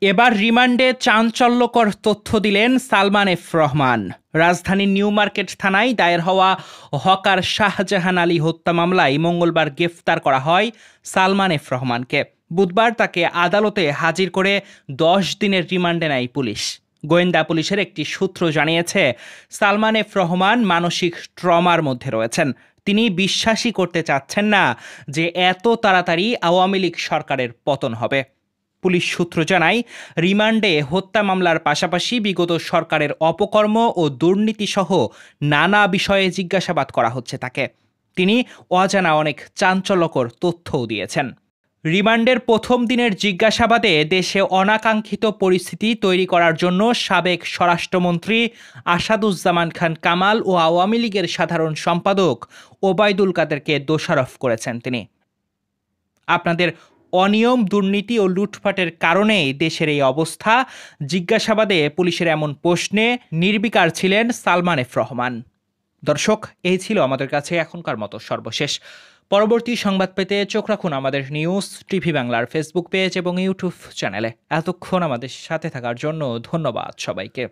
এবার রিমান্ডে চাঞ্চল্যকর তথ্য দিলেন সালমান এফ রহমান। রাজধানীর নিউ মার্কেট থানায় দায়ের হওয়া হকার শাহজাহান আলী হত্যা মামলায় মঙ্গলবার গ্রেফতার করা হয় সালমান এফ রহমানকে। বুধবার তাকে আদালতে হাজির করে 10 দিনের রিমান্ডে নেয় পুলিশ। গোয়েন্দা পুলিশের একটি সূত্র জানিয়েছে, সালমান এফ রহমান মানসিক ট্রমার মধ্যে রয়েছেন। তিনি বিশ্বাসই করতে চাচ্ছেন না যে এত তাড়াতাড়ি আওয়ামী লীগ সরকারের পতন হবে। পুলিশ সূত্র জানায়, রিমান্ডে হত্যা মামলার পাশাপাশি বিগত সরকারের অপকর্ম ও দুর্নীতি সহ নানা বিষয়ে জিজ্ঞাসাবাদ করা হচ্ছে তাকে। তিনি অজানা অনেক চাঞ্চল্যকর তথ্যও দিয়েছেন। রিমান্ডের প্রথম দিনের জিজ্ঞাসাবাদে দেশে অনাকাঙ্ক্ষিত পরিস্থিতি তৈরি করার জন্য সাবেক স্বরাষ্ট্রমন্ত্রী আসাদুজ্জামান খান কামাল ও আওয়ামী লীগের সাধারণ সম্পাদক ওবায়দুল কাদেরকে দোষারোপ করেছেন তিনি। আপনাদের অনিয়ম, দুর্নীতি ও লুটপাটের কারণেই দেশের এই অবস্থা। জিজ্ঞাসাবাদে পুলিশের এমন প্রশ্নে নির্বিকার ছিলেন সালমান এফ রহমান। দর্শক, এই ছিল আমাদের কাছে এখনকার মতো সর্বশেষ। পরবর্তী সংবাদ পেতে চোখ রাখুন আমাদের নিউজ টিভি বাংলার ফেসবুক পেজ এবং ইউটিউব চ্যানেলে। এতক্ষণ আমাদের সাথে থাকার জন্য ধন্যবাদ সবাইকে।